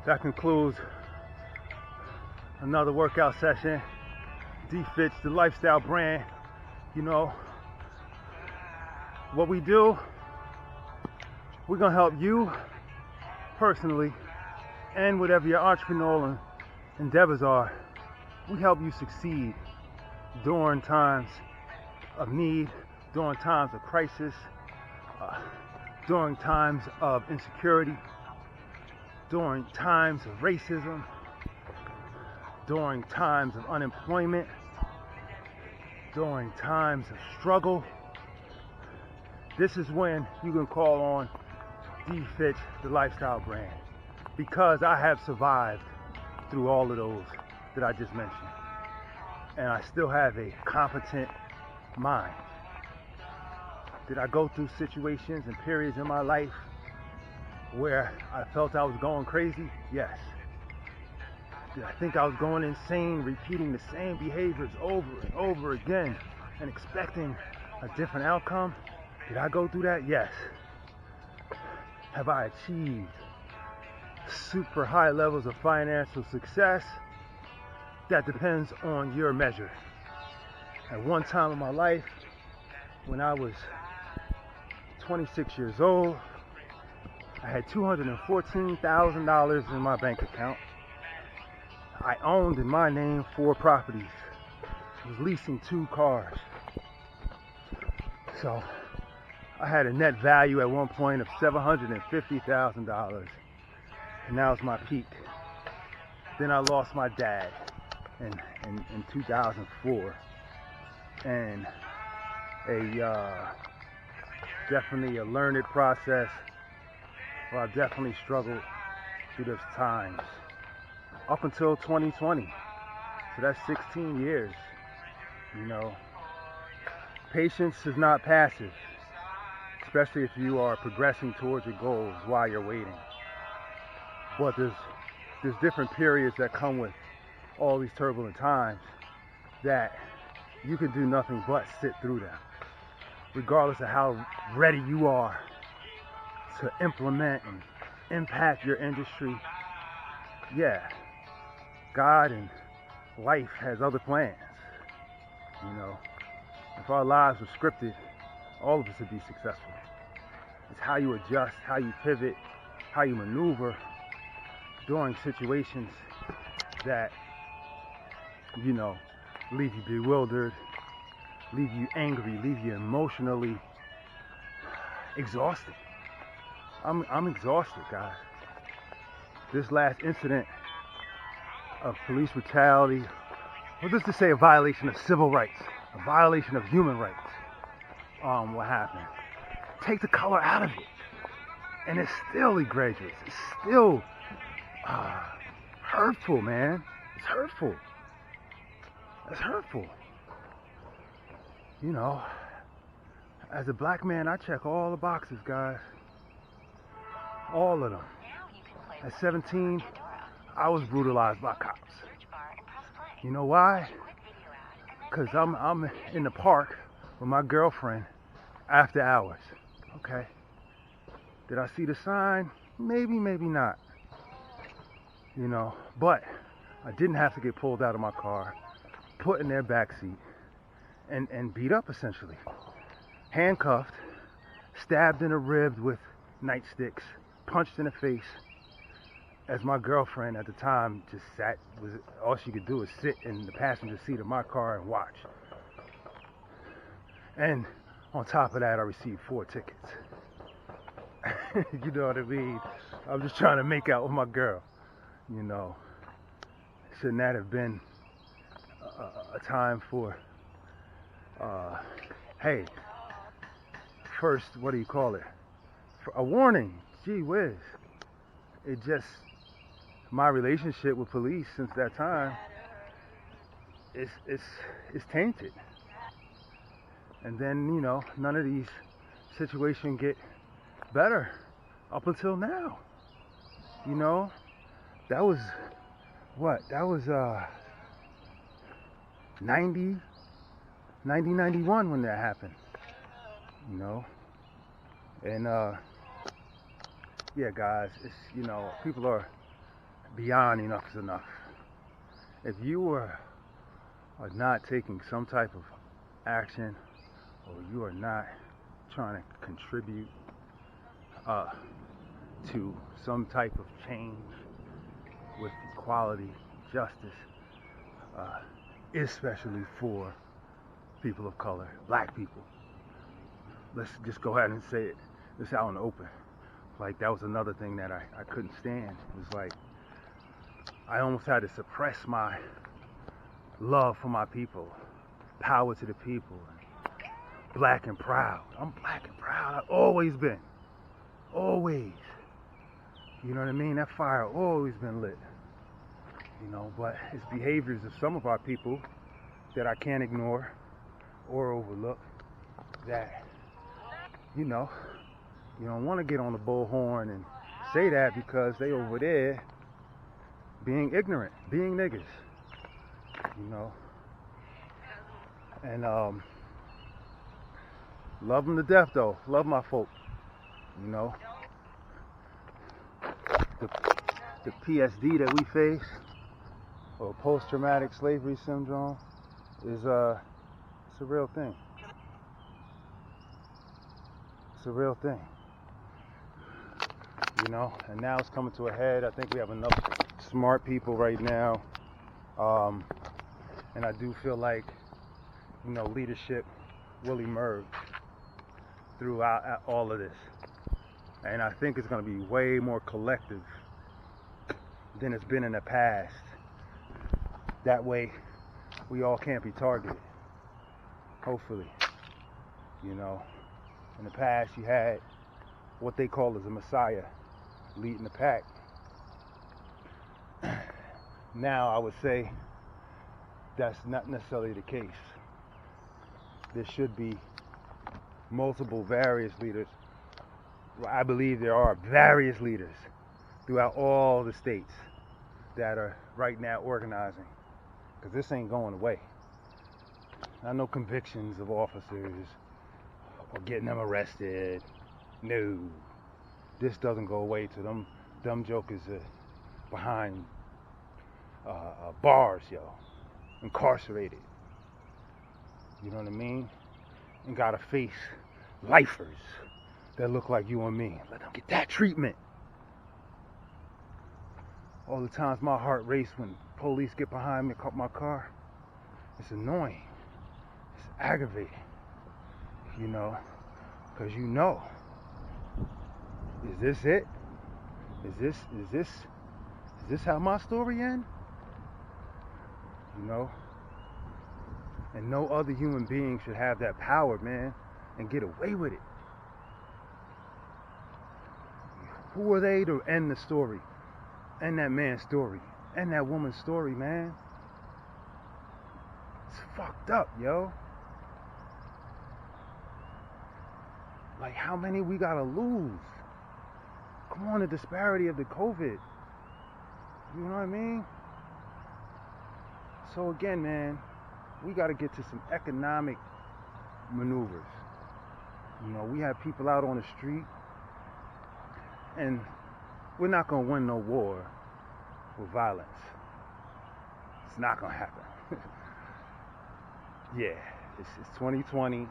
That concludes another workout session. D-Fit's the lifestyle brand. You know, what we do, we're gonna help you personally and whatever your entrepreneurial endeavors are. We help you succeed during times of need, during times of crisis, during times of insecurity, during times of racism, during times of unemployment, during times of struggle. This is when you can call on D-Fit, the lifestyle brand, because I have survived through all of those that I just mentioned, and I still have a competent mind. Did I go through situations and periods in my life where I felt I was going crazy? Yes. Did I think I was going insane, repeating the same behaviors over and over again and expecting a different outcome? Did I go through that? Yes. Have I achieved super high levels of financial success? That depends on your measure. At one time in my life, when I was 26 years old, I had $214,000 in my bank account. I owned in my name 4 properties. I was leasing 2 cars. So I had a net value at one point of $750,000, and that was my peak. Then I lost my dad in 2004, and definitely a learned process. Well, I definitely struggled through those times up until 2020. So that's 16 years. You know, patience is not passive, especially if you are progressing towards your goals while you're waiting. But there's different periods that come with all these turbulent times that you can do nothing but sit through them, regardless of how ready you are to implement and impact your industry. Yeah, God and life has other plans. You know, if our lives were scripted, all of us would be successful. It's how you adjust, how you pivot, how you maneuver during situations that, you know, leave you bewildered, leave you angry, leave you emotionally exhausted. I'm exhausted, guys. This last incident of police brutality, or just to say a violation of civil rights, a violation of human rights, what happened? Take the color out of it, and it's still egregious. It's still hurtful, man. It's hurtful. It's hurtful. You know, as a black man, I check all the boxes, guys. All of them. At 17, I was brutalized by cops. You know why? Because I'm in the park with my girlfriend after hours. Okay. Did I see the sign? Maybe, maybe not. You know, but I didn't have to get pulled out of my car, put in their backseat, and beat up essentially. Handcuffed, stabbed in the ribs with nightsticks, punched in the face, as my girlfriend at the time just sat, all she could do was sit in the passenger seat of my car and watch. And on top of that, I received 4 tickets. You know what I mean? I'm just trying to make out with my girl. You know, shouldn't that have been a time for, hey, first, what do you call it? For a warning. Gee whiz. It just, my relationship with police since that time is tainted. And then, you know, none of these situations get better up until now. You know, that was what? That was 91 when that happened. You know, and yeah, guys, it's, you know, people are beyond enough is enough. If you are not taking some type of action, or you are not trying to contribute to some type of change with equality, justice, especially for people of color, black people. Let's just go ahead and say it. This out in the open. Like, that was another thing that I couldn't stand. It was like, I almost had to suppress my love for my people. Power to the people. Black and proud. I'm black and proud. I've always been. Always. You know what I mean? That fire always been lit. You know, but it's behaviors of some of our people that I can't ignore or overlook, that, you know, you don't want to get on the bullhorn and say that because they over there being ignorant, being niggas, you know. And love them to death though. Love my folk, you know. The PSD that we face, or post-traumatic slavery syndrome, is it's a real thing. It's a real thing. You know, and now it's coming to a head. I think we have enough smart people right now. And I do feel like, you know, leadership will emerge throughout all of this. And I think it's going to be way more collective than it's been in the past. That way, we all can't be targeted. Hopefully. You know, in the past you had what they call as a messiah leading the pack. Now I would say that's not necessarily the case. There should be multiple various leaders. I believe there are various leaders throughout all the states that are right now organizing, because this ain't going away. I know convictions of officers or getting them arrested. No, this doesn't go away till them dumb jokers are behind bars, yo, incarcerated. You know what I mean? And gotta face lifers that look like you and me. Let them get that treatment. All the times my heart races when police get behind me, caught my car. It's annoying. It's aggravating. You know, because you know, is this it? Is this how my story ends? You know? And no other human being should have that power, man, and get away with it. Who are they to end the story? End that man's story? End that woman's story, man? It's fucked up, yo. Like, how many we gotta lose? Come on, the disparity of the COVID. You know what I mean? So again, man, we gotta get to some economic maneuvers. You know, we have people out on the street, and we're not gonna win no war with violence. It's not gonna happen. Yeah, it's 2020.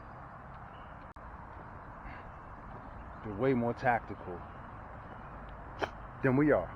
They're way more tactical than we are.